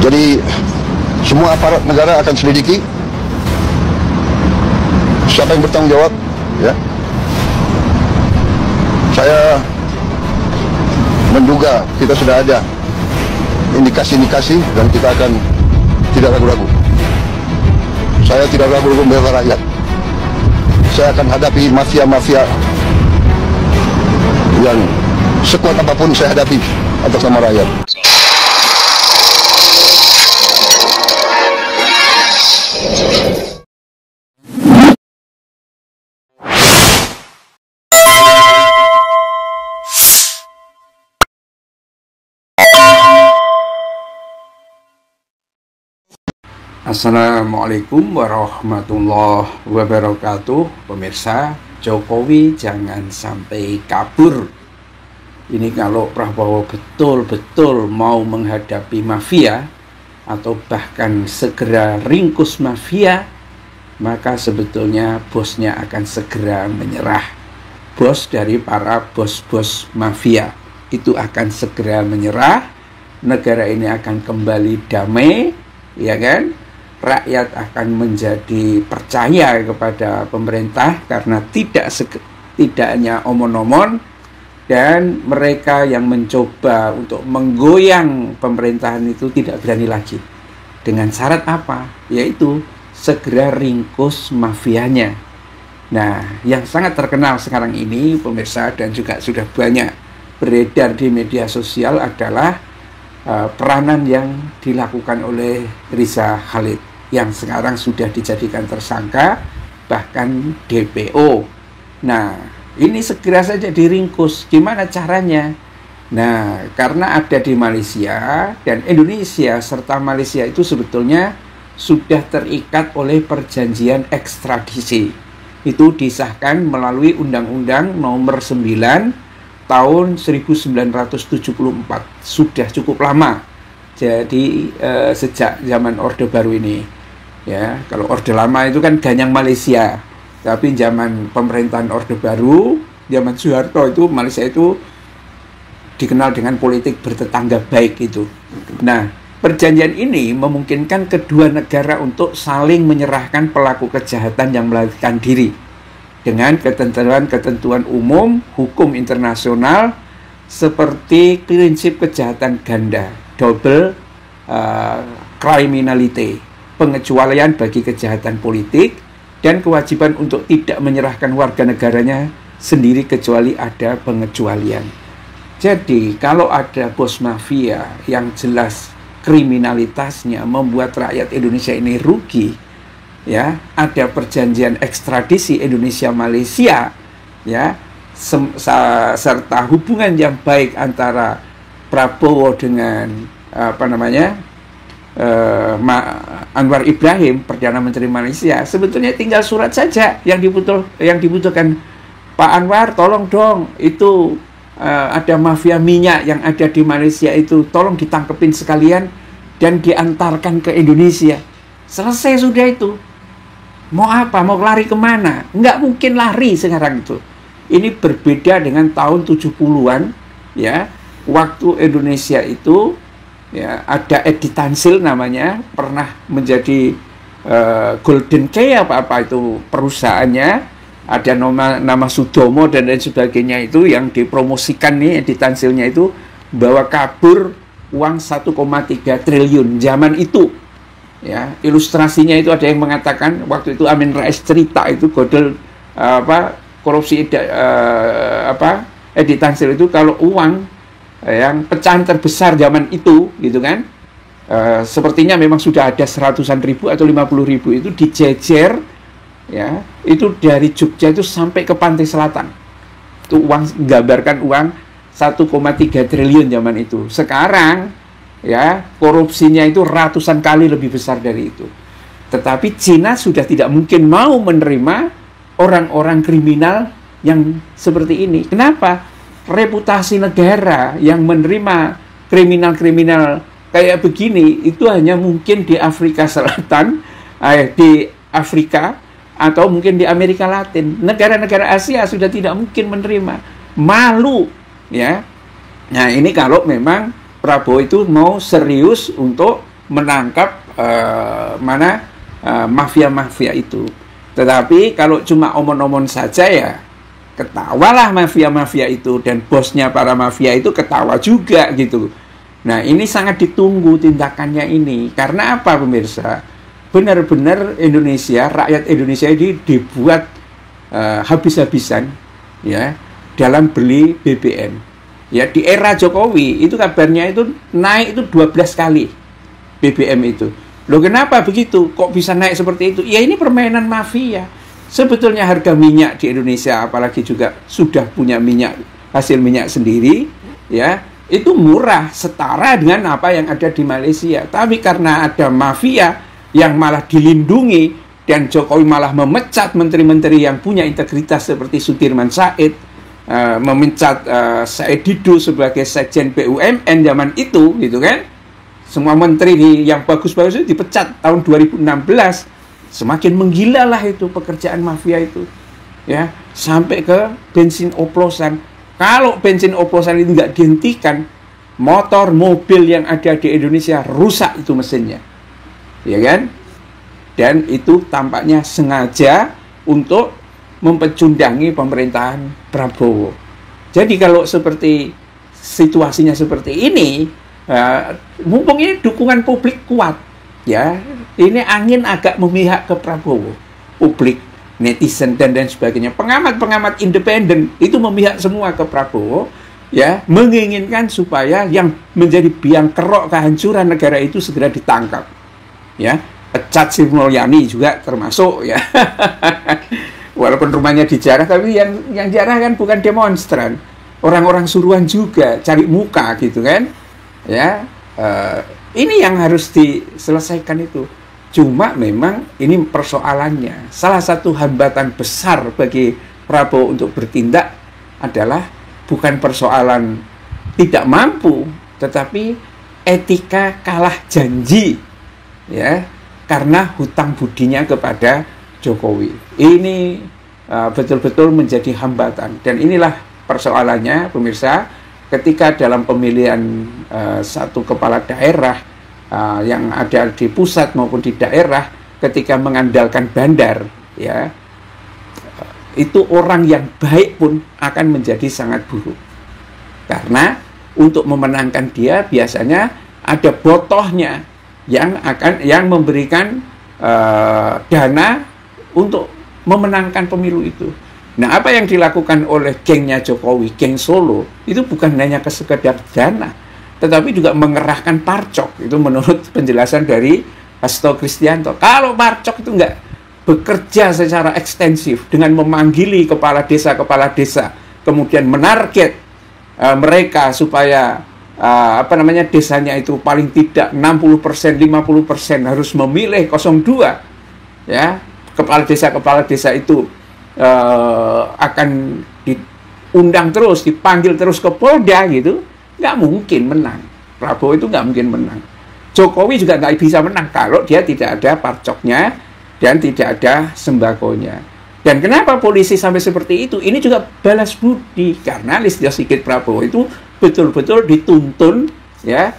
Jadi semua aparat negara akan selidiki siapa yang bertanggung jawab, ya. Saya menduga kita sudah ada indikasi-indikasi dan kita akan tidak ragu-ragu. Saya tidak ragu-ragu membela rakyat. Saya akan hadapi mafia-mafia yang sekuat apapun saya hadapi atas nama rakyat. Assalamualaikum warahmatullahi wabarakatuh. Pemirsa, Jokowi jangan sampai kabur. Ini kalau Prabowo betul-betul mau menghadapi mafia atau bahkan segera ringkus mafia, maka sebetulnya bosnya akan segera menyerah. Bos dari para bos-bos mafia itu akan segera menyerah. Negara ini akan kembali damai, ya kan? Rakyat akan menjadi percaya kepada pemerintah karena tidak hanya omon-omon, dan mereka yang mencoba untuk menggoyang pemerintahan itu tidak berani lagi. Dengan syarat apa? Yaitu segera ringkus mafianya. Nah, yang sangat terkenal sekarang ini, pemirsa, dan juga sudah banyak beredar di media sosial adalah peranan yang dilakukan oleh Riza Khalid yang sekarang sudah dijadikan tersangka, bahkan DPO. Nah, ini segera saja diringkus. Gimana caranya? Nah, karena ada di Malaysia dan Indonesia serta Malaysia itu sebetulnya sudah terikat oleh perjanjian ekstradisi. Itu disahkan melalui Undang-Undang Nomor 9 tahun 1974. Sudah cukup lama. Jadi sejak zaman Orde Baru ini, ya, kalau Orde Lama itu kan ganyang Malaysia, tapi zaman pemerintahan Orde Baru, zaman Soeharto itu Malaysia itu dikenal dengan politik bertetangga baik itu. Nah, perjanjian ini memungkinkan kedua negara untuk saling menyerahkan pelaku kejahatan yang melarikan diri dengan ketentuan-ketentuan umum hukum internasional seperti prinsip kejahatan ganda, double criminality, pengecualian bagi kejahatan politik, dan kewajiban untuk tidak menyerahkan warga negaranya sendiri kecuali ada pengecualian. Jadi kalau ada bos mafia yang jelas kriminalitasnya membuat rakyat Indonesia ini rugi, ya, ada perjanjian ekstradisi Indonesia-Malaysia, ya, serta hubungan yang baik antara Prabowo dengan Anwar Ibrahim, Perdana Menteri Malaysia. Sebetulnya tinggal surat saja yang dibutuhkan. Pak Anwar, tolong dong, itu ada mafia minyak yang ada di Malaysia itu, tolong ditangkepin sekalian dan diantarkan ke Indonesia. Selesai sudah itu. Mau apa? Mau lari kemana? Nggak mungkin lari sekarang itu. Ini berbeda dengan tahun 70-an, ya, waktu Indonesia itu, ya, ada Edi Tansil namanya, pernah menjadi Golden Key apa itu perusahaannya, ada nama Sudomo dan lain sebagainya itu yang dipromosikan nih Edi Tansilnya itu bawa kabur uang 1,3 triliun zaman itu. Ya, ilustrasinya itu ada yang mengatakan waktu itu Amin Rais cerita itu korupsi Edi Tansil itu kalau uang yang pecahan terbesar zaman itu gitu kan, sepertinya memang sudah ada 100-an ribu atau 50 ribu itu dijejer, ya, itu dari Jogja itu sampai ke Pantai Selatan. Itu uang, gambarkan uang 1,3 triliun zaman itu. Sekarang, ya, korupsinya itu ratusan kali lebih besar dari itu. Tetapi Cina sudah tidak mungkin mau menerima orang-orang kriminal yang seperti ini. Kenapa? Reputasi negara yang menerima kriminal-kriminal kayak begini itu hanya mungkin di Afrika Selatan, di Afrika, atau mungkin di Amerika Latin. Negara-negara Asia sudah tidak mungkin menerima. Malu, ya. Nah, ini kalau memang Prabowo itu mau serius untuk menangkap mafia-mafia itu. Tetapi kalau cuma omon-omon saja ya ketawalah mafia-mafia itu, dan bosnya para mafia itu ketawa juga gitu. Nah, ini sangat ditunggu tindakannya ini. Karena apa pemirsa? Benar-benar Indonesia, rakyat Indonesia ini dibuat habis-habisan ya dalam beli BBM. Ya, di era Jokowi itu kabarnya itu naik itu 12 kali BBM itu. Loh, kenapa begitu? Kok bisa naik seperti itu? Ya, ini permainan mafia. Sebetulnya harga minyak di Indonesia, apalagi juga sudah punya hasil minyak sendiri, ya, itu murah, setara dengan apa yang ada di Malaysia. Tapi karena ada mafia yang malah dilindungi, dan Jokowi malah memecat menteri-menteri yang punya integritas seperti Sudirman Said, memecat Said Didu sebagai Sekjen BUMN zaman itu, gitu kan? Semua menteri yang bagus-bagus itu dipecat tahun 2016. Semakin menggilalah itu pekerjaan mafia itu, ya, sampai ke bensin oplosan. Kalau bensin oplosan itu nggak dihentikan, motor, mobil yang ada di Indonesia rusak itu mesinnya, ya kan? Dan itu tampaknya sengaja untuk mempecundangi pemerintahan Prabowo. Jadi kalau seperti situasinya seperti ini, mumpung ini dukungan publik kuat, ya, ini angin agak memihak ke Prabowo. Publik, netizen dan sebagainya, pengamat-pengamat independen itu memihak semua ke Prabowo, ya, menginginkan supaya yang menjadi biang kerok kehancuran negara itu segera ditangkap, ya. Pecat Sri Mulyani juga termasuk, ya. Walaupun rumahnya dijarah, tapi yang jarah kan bukan demonstran, orang-orang suruhan juga, cari muka gitu kan, ya. Ini yang harus diselesaikan itu. Cuma memang ini persoalannya, salah satu hambatan besar bagi Prabowo untuk bertindak adalah bukan persoalan tidak mampu, tetapi etika kalah janji, ya, karena hutang budinya kepada Jokowi. Ini betul-betul menjadi hambatan, dan inilah persoalannya pemirsa, ketika dalam pemilihan satu kepala daerah yang ada di pusat maupun di daerah, ketika mengandalkan bandar, ya, itu orang yang baik pun akan menjadi sangat buruk. Karena untuk memenangkan dia biasanya ada botohnya yang memberikan dana untuk memenangkan pemilu itu. Nah, apa yang dilakukan oleh gengnya Jokowi, geng Solo, itu bukan hanya sekedar dana, tetapi juga mengerahkan parcok. Itu menurut penjelasan dari Hasto Kristianto. Kalau parcok itu enggak bekerja secara ekstensif dengan memanggili kepala desa, kemudian menarget mereka supaya desanya itu paling tidak 60%, 50% harus memilih 02, ya, kepala desa itu akan diundang terus, dipanggil terus ke Polda gitu, nggak mungkin menang. Prabowo itu nggak mungkin menang. Jokowi juga nggak bisa menang kalau dia tidak ada parcoknya dan tidak ada sembakonya. Dan kenapa polisi sampai seperti itu? Ini juga balas budi, karena Listio Sigit Prabowo itu betul-betul dituntun, ya,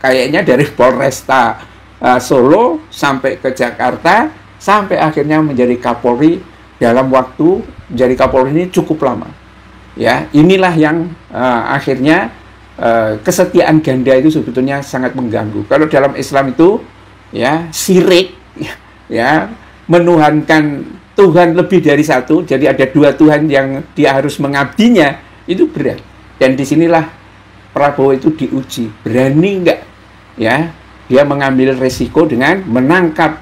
kayaknya dari Polresta Solo sampai ke Jakarta, sampai akhirnya menjadi Kapolri. Dalam waktu menjadi Kapolri ini cukup lama, ya. Inilah yang akhirnya kesetiaan ganda itu sebetulnya sangat mengganggu. Kalau dalam Islam itu, ya, syirik, ya, menuhankan Tuhan lebih dari satu, jadi ada dua Tuhan yang dia harus mengabdinya, itu berat. Dan disinilah Prabowo itu diuji, berani enggak, ya, dia mengambil resiko dengan menangkap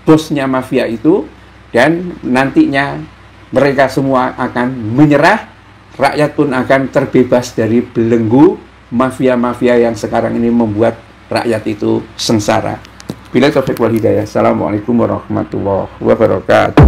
bosnya mafia itu, dan nantinya mereka semua akan menyerah, rakyat pun akan terbebas dari belenggu mafia-mafia yang sekarang ini membuat rakyat itu sengsara. Bila taufiq wal hidayah. Assalamualaikum warahmatullahi wabarakatuh.